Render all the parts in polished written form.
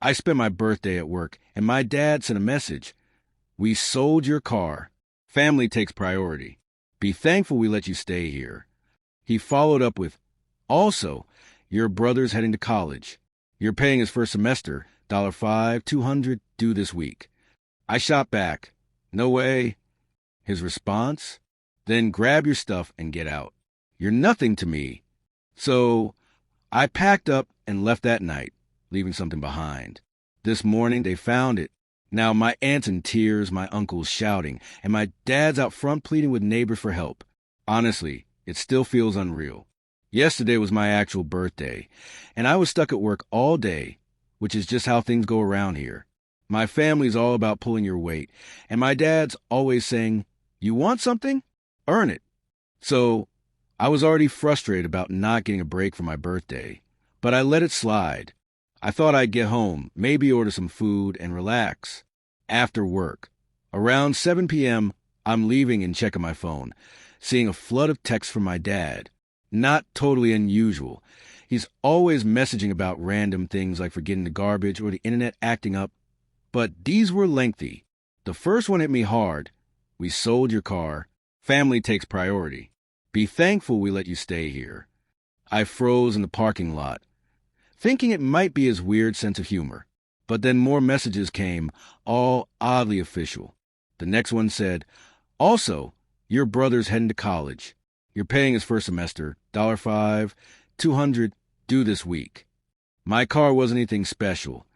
I spent my birthday at work, and my dad sent a message. We sold your car. Family takes priority. Be thankful we let you stay here. He followed up with, also, your brother's heading to college. You're paying his first semester, $5, $200, due this week. I shot back. No way. His response? Then grab your stuff and get out. You're nothing to me. So I packed up and left that night, leaving something behind. This morning they found it. Now my aunt's in tears, my uncle's shouting, and my dad's out front pleading with neighbors for help. Honestly, it still feels unreal. Yesterday was my actual birthday, and I was stuck at work all day, which is just how things go around here. My family's all about pulling your weight, and my dad's always saying, you want something? Earn it. So I was already frustrated about not getting a break for my birthday, but I let it slide. I thought I'd get home, maybe order some food, and relax. After work, around 7 p.m., I'm leaving and checking my phone, seeing a flood of texts from my dad. Not totally unusual. He's always messaging about random things like forgetting the garbage or the internet acting up, but these were lengthy. The first one hit me hard. We sold your car. Family takes priority. Be thankful we let you stay here. I froze in the parking lot, thinking it might be his weird sense of humor. But then more messages came, all oddly official. The next one said, also, your brother's heading to college. You're paying his first semester, $5, $200, due this week. My car wasn't anything special,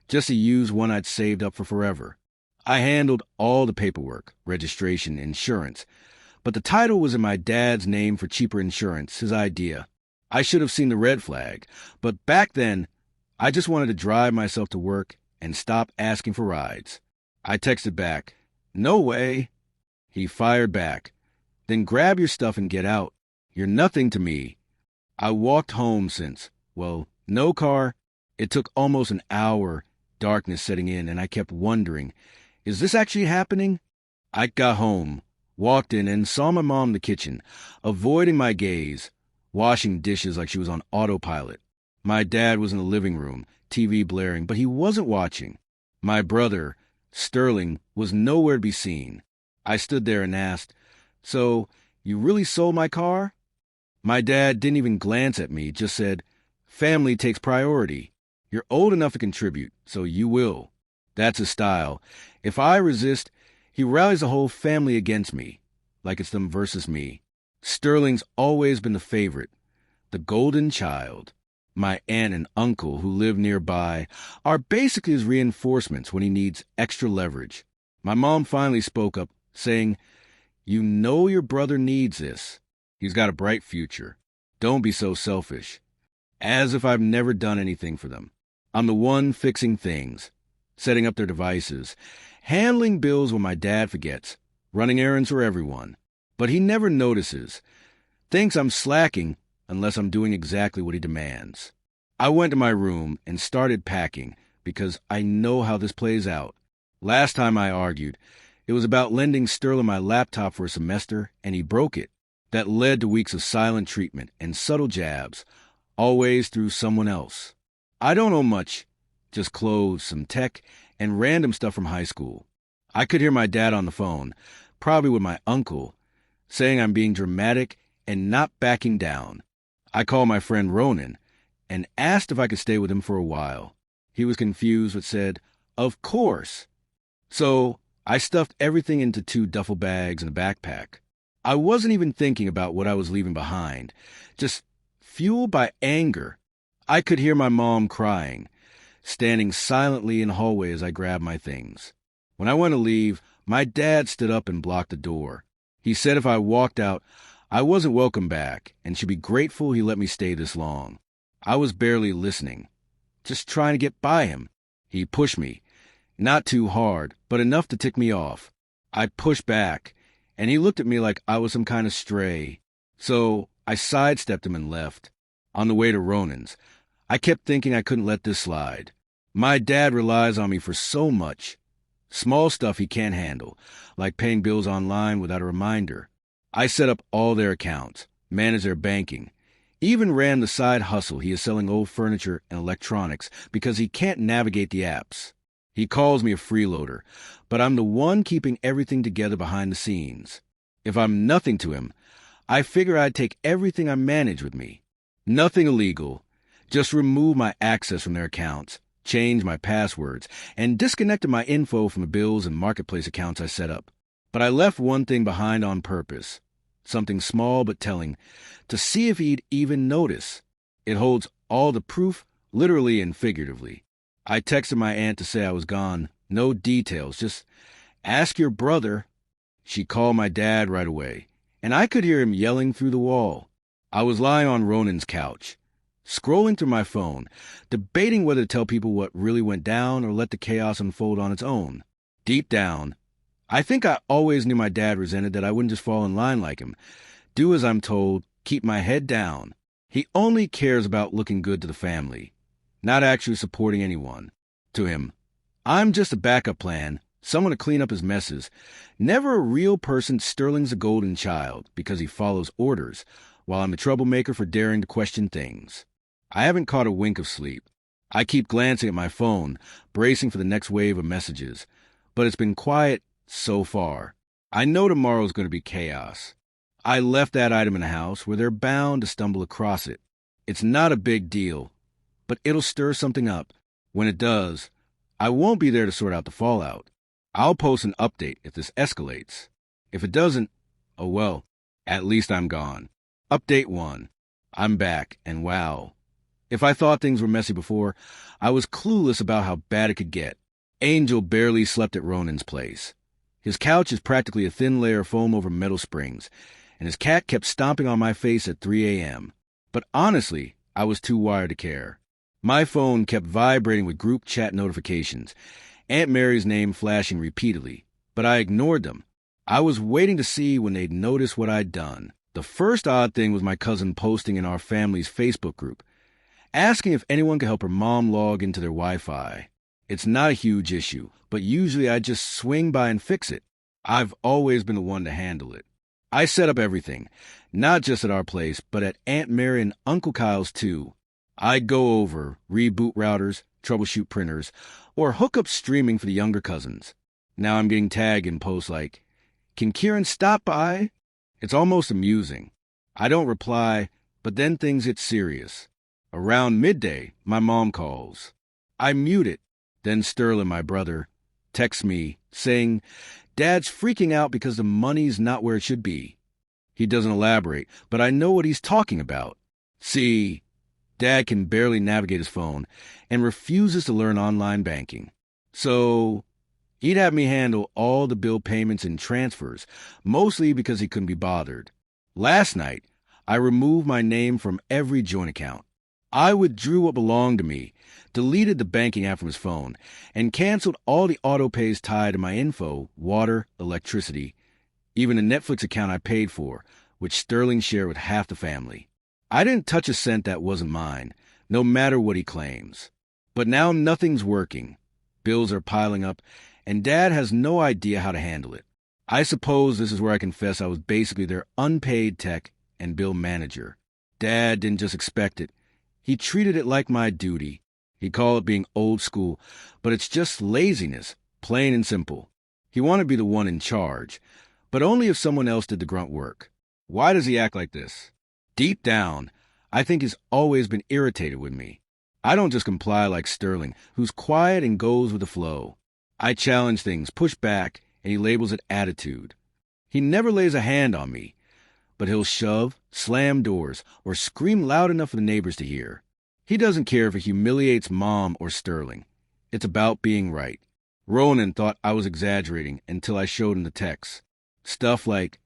just a used one I'd saved up for forever. I handled all the paperwork, registration, insurance, but the title was in my dad's name for cheaper insurance, his idea. I should have seen the red flag, but back then, I just wanted to drive myself to work and stop asking for rides. I texted back, no way. He fired back, then grab your stuff and get out. You're nothing to me. I walked home since, well, no car. It took almost an hour, darkness setting in, and I kept wondering, is this actually happening? I got home, walked in, and saw my mom in the kitchen, avoiding my gaze, washing dishes like she was on autopilot. My dad was in the living room, TV blaring, but he wasn't watching. My brother, Sterling, was nowhere to be seen. I stood there and asked, so, you really sold my car? My dad didn't even glance at me, just said, family takes priority. You're old enough to contribute, so you will. That's his style. If I resist, he rallies the whole family against me, like it's them versus me. Sterling's always been the favorite, the golden child. My aunt and uncle, who live nearby, are basically his reinforcements when he needs extra leverage. My mom finally spoke up, saying, you know your brother needs this. He's got a bright future. Don't be so selfish. As if I've never done anything for them. I'm the one fixing things, setting up their devices, handling bills when my dad forgets, running errands for everyone. But he never notices. Thinks I'm slacking unless I'm doing exactly what he demands. I went to my room and started packing because I know how this plays out. Last time I argued, it was about lending Sterling my laptop for a semester, and he broke it. That led to weeks of silent treatment and subtle jabs, always through someone else. I don't owe much, just clothes, some tech, and random stuff from high school. I could hear my dad on the phone, probably with my uncle, saying I'm being dramatic and not backing down. I called my friend Ronan and asked if I could stay with him for a while. He was confused but said, of course. So I stuffed everything into 2 duffel bags and a backpack. I wasn't even thinking about what I was leaving behind, just fueled by anger. I could hear my mom crying, standing silently in the hallway as I grabbed my things. When I went to leave, my dad stood up and blocked the door. He said if I walked out, I wasn't welcome back and should be grateful he let me stay this long. I was barely listening, just trying to get by him. He pushed me, not too hard, but enough to tick me off. I pushed back, and he looked at me like I was some kind of stray. So I sidestepped him and left. On the way to Ronan's, I kept thinking I couldn't let this slide. My dad relies on me for so much. Small stuff he can't handle, like paying bills online without a reminder. I set up all their accounts, manage their banking, Even ran the side hustle he is selling old furniture and electronics because he can't navigate the apps. He calls me a freeloader, but I'm the one keeping everything together behind the scenes. If I'm nothing to him, I figure I'd take everything I manage with me. Nothing illegal. Just remove my access from their accounts, change my passwords, and disconnected my info from the bills and marketplace accounts I set up. But I left one thing behind on purpose. Something small but telling, to see if he'd even notice. It holds all the proof, literally and figuratively. I texted my aunt to say I was gone. No details, just ask your brother. She called my dad right away, and I could hear him yelling through the wall. I was lying on Ronan's couch, scrolling through my phone, debating whether to tell people what really went down or let the chaos unfold on its own. Deep down, I think I always knew my dad resented that I wouldn't just fall in line like him, do as I'm told, keep my head down. He only cares about looking good to the family, not actually supporting anyone. To him, I'm just a backup plan, someone to clean up his messes. Never a real person. Sterling's a golden child because he follows orders, while I'm a troublemaker for daring to question things. I haven't caught a wink of sleep. I keep glancing at my phone, bracing for the next wave of messages, but it's been quiet so far. I know tomorrow's going to be chaos. I left that item in the house where they're bound to stumble across it. It's not a big deal, but it'll stir something up. When it does, I won't be there to sort out the fallout. I'll post an update if this escalates. If it doesn't, oh well, at least I'm gone. Update 1. I'm back, and wow. If I thought things were messy before, I was clueless about how bad it could get. Angel barely slept at Ronan's place. His couch is practically a thin layer of foam over metal springs, and his cat kept stomping on my face at 3 a.m. But honestly, I was too wired to care. My phone kept vibrating with group chat notifications, Aunt Mary's name flashing repeatedly, but I ignored them. I was waiting to see when they'd notice what I'd done. The first odd thing was my cousin posting in our family's Facebook group, asking if anyone could help her mom log into their Wi-Fi. It's not a huge issue, but usually I just swing by and fix it. I've always been the one to handle it. I set up everything, not just at our place, but at Aunt Mary and Uncle Kyle's too. I'd go over, reboot routers, troubleshoot printers, or hook up streaming for the younger cousins. Now I'm getting tagged in posts like, "Can Kieran stop by?" It's almost amusing. I don't reply, but then things get serious. Around midday, my mom calls. I mute it. Then Sterling, my brother, texts me saying, "Dad's freaking out because the money's not where it should be." He doesn't elaborate, but I know what he's talking about. See, Dad can barely navigate his phone and refuses to learn online banking. So he'd have me handle all the bill payments and transfers, mostly because he couldn't be bothered. Last night, I removed my name from every joint account. I withdrew what belonged to me, deleted the banking app from his phone, and canceled all the auto-pays tied to my info, water, electricity, even the Netflix account I paid for, which Sterling shared with half the family. I didn't touch a cent that wasn't mine, no matter what he claims. But now nothing's working. Bills are piling up, and Dad has no idea how to handle it. I suppose this is where I confess I was basically their unpaid tech and bill manager. Dad didn't just expect it. He treated it like my duty. He'd call it being old school, but it's just laziness, plain and simple. He wanted to be the one in charge, but only if someone else did the grunt work. Why does he act like this? Deep down, I think he's always been irritated with me. I don't just comply like Sterling, who's quiet and goes with the flow. I challenge things, push back, and he labels it attitude. He never lays a hand on me, but he'll shove, slam doors, or scream loud enough for the neighbors to hear. He doesn't care if it humiliates Mom or Sterling. It's about being right. Ronan thought I was exaggerating until I showed him the text. Stuff like,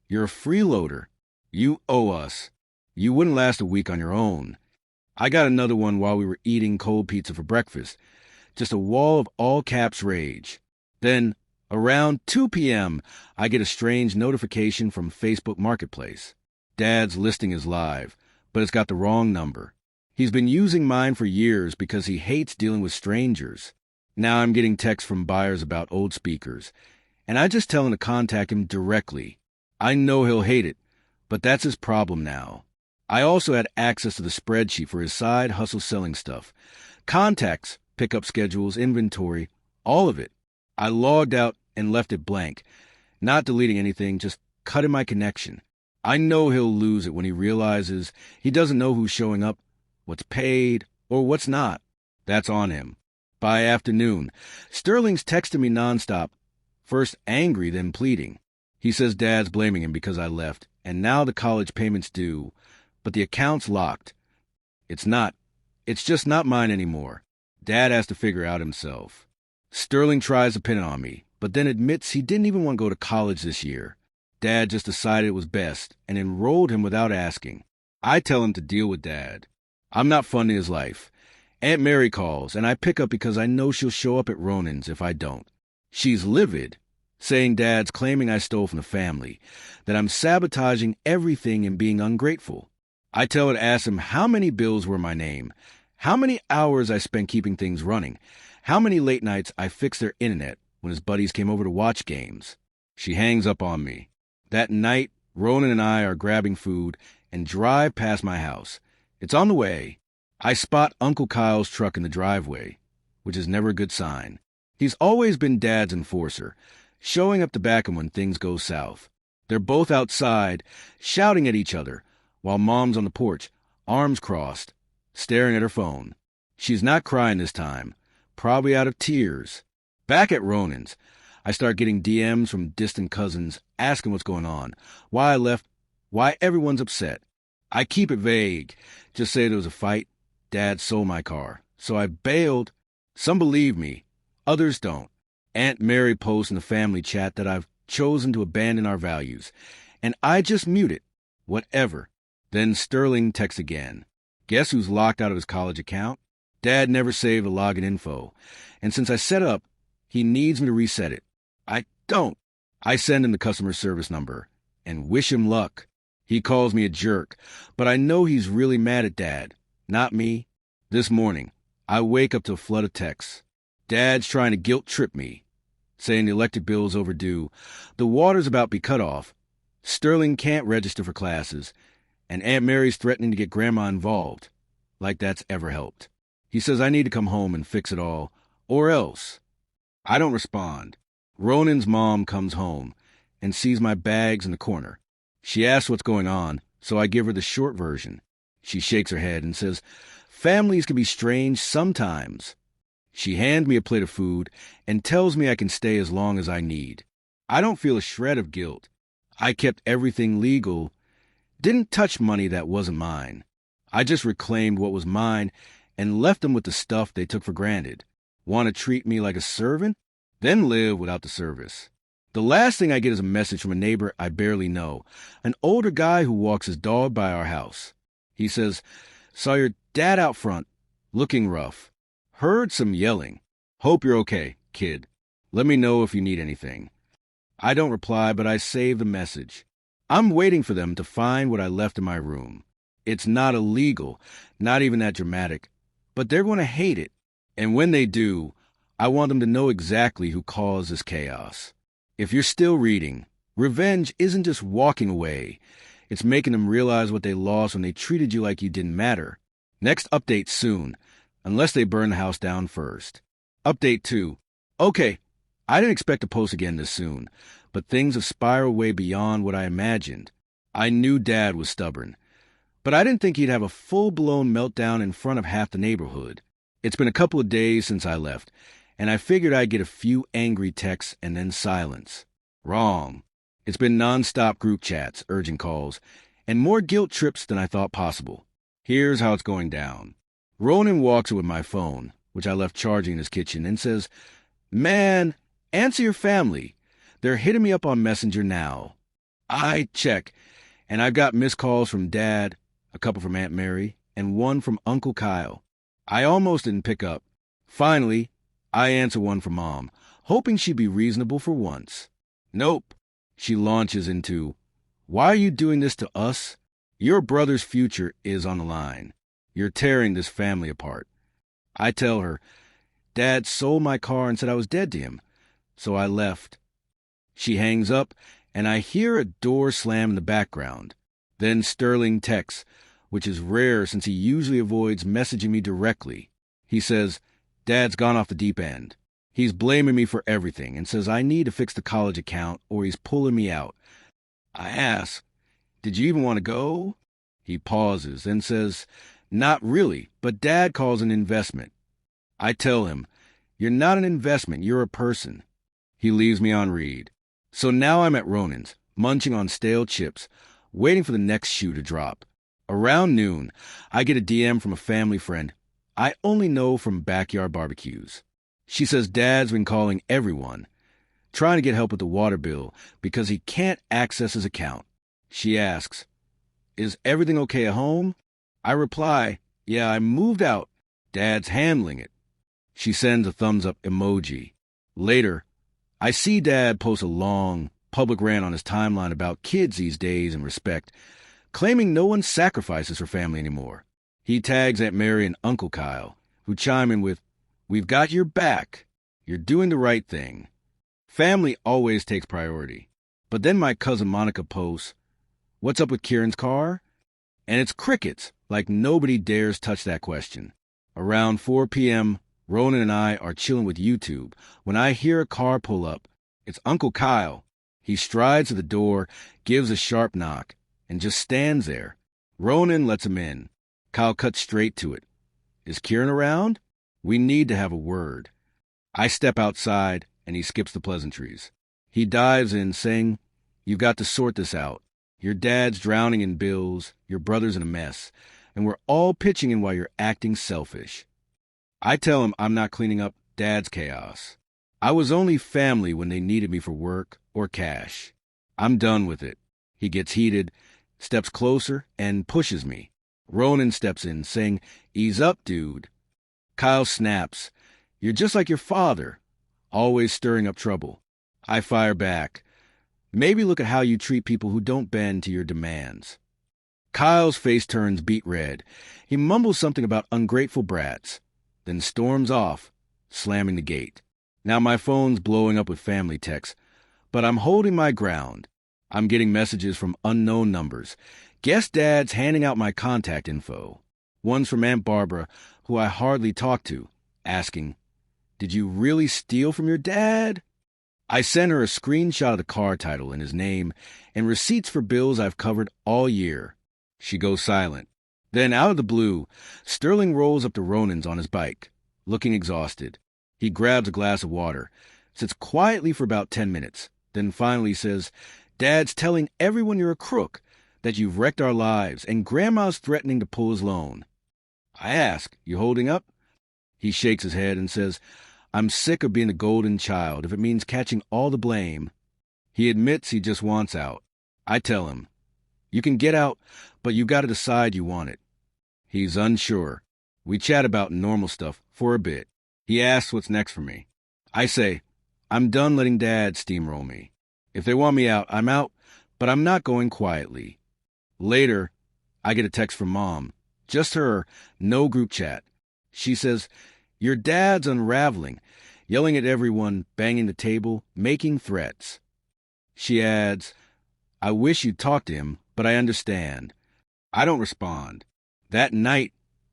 "You're a freeloader. You owe us. You wouldn't last a week on your own." I got another one while we were eating cold pizza for breakfast. Just a wall of all caps rage. Then, around 2 p.m., I get a strange notification from Facebook Marketplace. Dad's listing is live, but it's got the wrong number. He's been using mine for years because he hates dealing with strangers. Now I'm getting texts from buyers about old speakers, and I just tell him to contact him directly. I know he'll hate it, but that's his problem now. I also had access to the spreadsheet for his side hustle selling stuff. Contacts, pickup schedules, inventory, all of it. I logged out and left it blank, not deleting anything, just cutting my connection. I know he'll lose it when he realizes he doesn't know who's showing up, what's paid, or what's not. That's on him. By afternoon, Sterling's texting me nonstop, first angry, then pleading. He says Dad's blaming him because I left, and now the college payment's due, but the account's locked. It's not. It's just not mine anymore. Dad has to figure out himself. Sterling tries to pin it on me, but then admits he didn't even want to go to college this year. Dad just decided it was best and enrolled him without asking. I tell him to deal with Dad. I'm not funding his life. Aunt Mary calls, and I pick up because I know she'll show up at Ronan's if I don't. She's livid, saying Dad's claiming I stole from the family, that I'm sabotaging everything and being ungrateful. I tell her to ask him how many bills were my name, how many hours I spent keeping things running, how many late nights I fixed their internet when his buddies came over to watch games. She hangs up on me. That night, Ronan and I are grabbing food and drive past my house. It's on the way. I spot Uncle Kyle's truck in the driveway, which is never a good sign. He's always been Dad's enforcer, showing up to back him when things go south. They're both outside, shouting at each other, while Mom's on the porch, arms crossed, staring at her phone. She's not crying this time, probably out of tears. Back at Ronan's, I start getting DMs from distant cousins asking what's going on, why I left, why everyone's upset. I keep it vague, just say there was a fight, Dad sold my car, so I bailed. Some believe me, others don't. Aunt Mary posts in the family chat that I've chosen to abandon our values, and I just mute it. Whatever. Then Sterling texts again. Guess who's locked out of his college account? Dad never saved the login info, and since I set up, he needs me to reset it. I don't. I send him the customer service number and wish him luck. He calls me a jerk, but I know he's really mad at Dad, not me. This morning, I wake up to a flood of texts. Dad's trying to guilt trip me, saying the electric bill's overdue, the water's about to be cut off, Sterling can't register for classes, and Aunt Mary's threatening to get Grandma involved, like that's ever helped. He says I need to come home and fix it all, or else. I don't respond. Ronan's mom comes home and sees my bags in the corner. She asks what's going on, so I give her the short version. She shakes her head and says, families can be strange sometimes. She hands me a plate of food and tells me I can stay as long as I need. I don't feel a shred of guilt. I kept everything legal, didn't touch money that wasn't mine. I just reclaimed what was mine and left them with the stuff they took for granted. Want to treat me like a servant? Then live without the service. The last thing I get is a message from a neighbor I barely know, an older guy who walks his dog by our house. He says, saw your dad out front, looking rough. Heard some yelling. Hope you're okay, kid. Let me know if you need anything. I don't reply, but I save the message. I'm waiting for them to find what I left in my room. It's not illegal, not even that dramatic, but they're going to hate it. And when they do, I want them to know exactly who caused this chaos. If you're still reading, revenge isn't just walking away. It's making them realize what they lost when they treated you like you didn't matter. Next update soon, unless they burn the house down first. Update 2. Okay, I didn't expect to post again this soon, but things have spiraled way beyond what I imagined. I knew Dad was stubborn, but I didn't think he'd have a full-blown meltdown in front of half the neighborhood. It's been a couple of days since I left, and I figured I'd get a few angry texts and then silence. Wrong. It's been non-stop group chats, urgent calls, and more guilt trips than I thought possible. Here's how it's going down. Ronan walks in with my phone, which I left charging in his kitchen, and says, "Man, answer your family. They're hitting me up on Messenger now." I check, and I've got missed calls from Dad, a couple from Aunt Mary, and one from Uncle Kyle. I almost didn't pick up. Finally, I answer one from Mom, hoping she'd be reasonable for once. Nope. She launches into, "Why are you doing this to us? Your brother's future is on the line. You're tearing this family apart." I tell her, "Dad sold my car and said I was dead to him, so I left." She hangs up, and I hear a door slam in the background. Then Sterling texts, which is rare since he usually avoids messaging me directly. He says, Dad's gone off the deep end. He's blaming me for everything and says I need to fix the college account or he's pulling me out. I ask, did you even want to go? He pauses, then says, not really, but Dad calls an investment. I tell him, you're not an investment, you're a person. He leaves me on read. So now I'm at Ronan's, munching on stale chips, waiting for the next shoe to drop. Around noon, I get a DM from a family friend I only know from backyard barbecues. She says Dad's been calling everyone, trying to get help with the water bill because he can't access his account. She asks, is everything okay at home? I reply, yeah, I moved out. Dad's handling it. She sends a thumbs up emoji. Later, I see Dad post a long, public rant on his timeline about kids these days and respect, claiming no one sacrifices for family anymore. He tags Aunt Mary and Uncle Kyle, who chime in with, we've got your back. You're doing the right thing. Family always takes priority. But then my cousin Monica posts, what's up with Kieran's car? And it's crickets, like nobody dares touch that question. Around 4 p.m., Ronan and I are chilling with YouTube when I hear a car pull up. It's Uncle Kyle. He strides to the door, gives a sharp knock, and just stands there. Ronan lets him in. Kyle cuts straight to it. Is Kieran around? We need to have a word. I step outside, and he skips the pleasantries. He dives in, saying, you've got to sort this out. Your dad's drowning in bills, your brother's in a mess, and we're all pitching in while you're acting selfish. I tell him I'm not cleaning up Dad's chaos. I was only family when they needed me for work or cash. I'm done with it. He gets heated, steps closer, and pushes me. Ronan steps in, saying, ease up, dude. Kyle snaps, you're just like your father, always stirring up trouble. I fire back, maybe look at how you treat people who don't bend to your demands. Kyle's face turns beet red. He mumbles something about ungrateful brats, then storms off, slamming the gate. Now my phone's blowing up with family texts, but I'm holding my ground. I'm getting messages from unknown numbers. Guess Dad's handing out my contact info. One's from Aunt Barbara, who I hardly talk to, asking, did you really steal from your dad? I send her a screenshot of the car title and his name and receipts for bills I've covered all year. She goes silent. Then, out of the blue, Sterling rolls up to Ronan's on his bike, looking exhausted. He grabs a glass of water, sits quietly for about 10 minutes, then finally says, Dad's telling everyone you're a crook, that you've wrecked our lives, and Grandma's threatening to pull his loan. I ask, you holding up? He shakes his head and says, I'm sick of being the golden child if it means catching all the blame. He admits he just wants out. I tell him, you can get out, but you got to decide you want it. He's unsure. We chat about normal stuff for a bit. He asks what's next for me. I say, I'm done letting Dad steamroll me. If they want me out, I'm out, but I'm not going quietly. Later, I get a text from Mom. Just her, no group chat. She says, your dad's unraveling, yelling at everyone, banging the table, making threats. She adds, I wish you'd talk to him, but I understand. I don't respond. That night,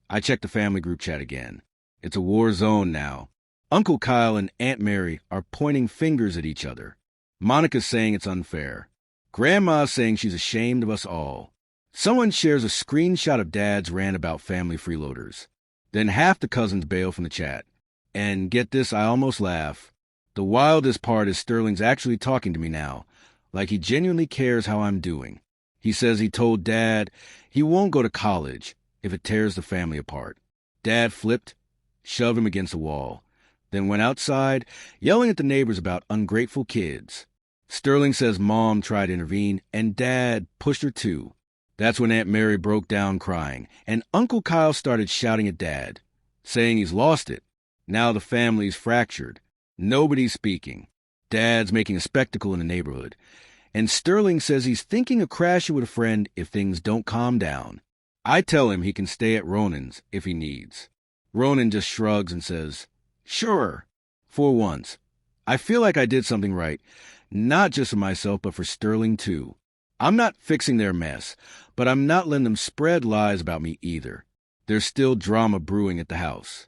I check the family group chat again. It's a war zone now. Uncle Kyle and Aunt Mary are pointing fingers at each other. Monica's saying it's unfair. Grandma's saying she's ashamed of us all. Someone shares a screenshot of Dad's rant about family freeloaders. Then half the cousins bail from the chat. And get this, I almost laugh. The wildest part is Sterling's actually talking to me now, like he genuinely cares how I'm doing. He says he told Dad he won't go to college if it tears the family apart. Dad flipped, shoved him against the wall, then went outside, yelling at the neighbors about ungrateful kids. Sterling says Mom tried to intervene, and Dad pushed her too. That's when Aunt Mary broke down crying, and Uncle Kyle started shouting at Dad, saying he's lost it. Now the family's fractured. Nobody's speaking. Dad's making a spectacle in the neighborhood. And Sterling says he's thinking of crashing with a friend if things don't calm down. I tell him he can stay at Ronan's if he needs. Ronan just shrugs and says, sure, for once. I feel like I did something right, not just for myself, but for Sterling too. I'm not fixing their mess, but I'm not letting them spread lies about me either. There's still drama brewing at the house.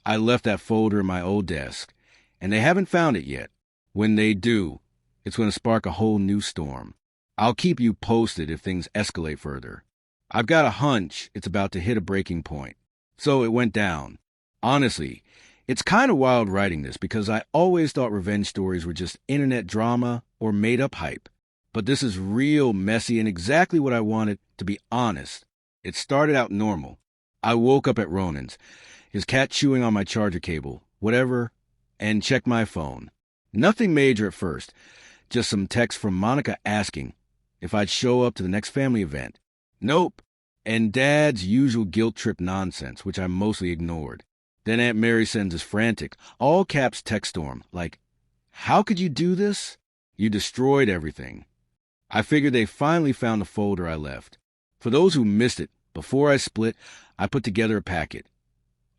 I left that folder in my old desk, and they haven't found it yet. When they do, it's going to spark a whole new storm. I'll keep you posted if things escalate further. I've got a hunch it's about to hit a breaking point. So it went down. Honestly, it's kind of wild writing this because I always thought revenge stories were just internet drama or made-up hype. But this is real messy and exactly what I wanted, to be honest. It started out normal. I woke up at Ronan's, his cat chewing on my charger cable, whatever, and checked my phone. Nothing major at first, just some text from Monica asking if I'd show up to the next family event. Nope. And Dad's usual guilt trip nonsense, which I mostly ignored. Then Aunt Mary sends this frantic, all caps text storm, like, "How could you do this? You destroyed everything." I figured they finally found the folder I left. For those who missed it, before I split, I put together a packet.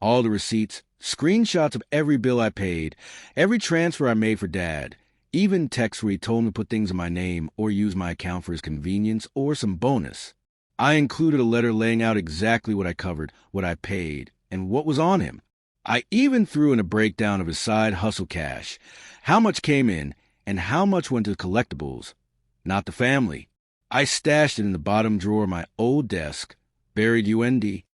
All the receipts, screenshots of every bill I paid, every transfer I made for Dad, even texts where he told me to put things in my name or use my account for his convenience or some bonus. I included a letter laying out exactly what I covered, what I paid, and what was on him. I even threw in a breakdown of his side hustle cash, how much came in, and how much went to collectibles, not the family. I stashed it in the bottom drawer of my old desk, buried UND.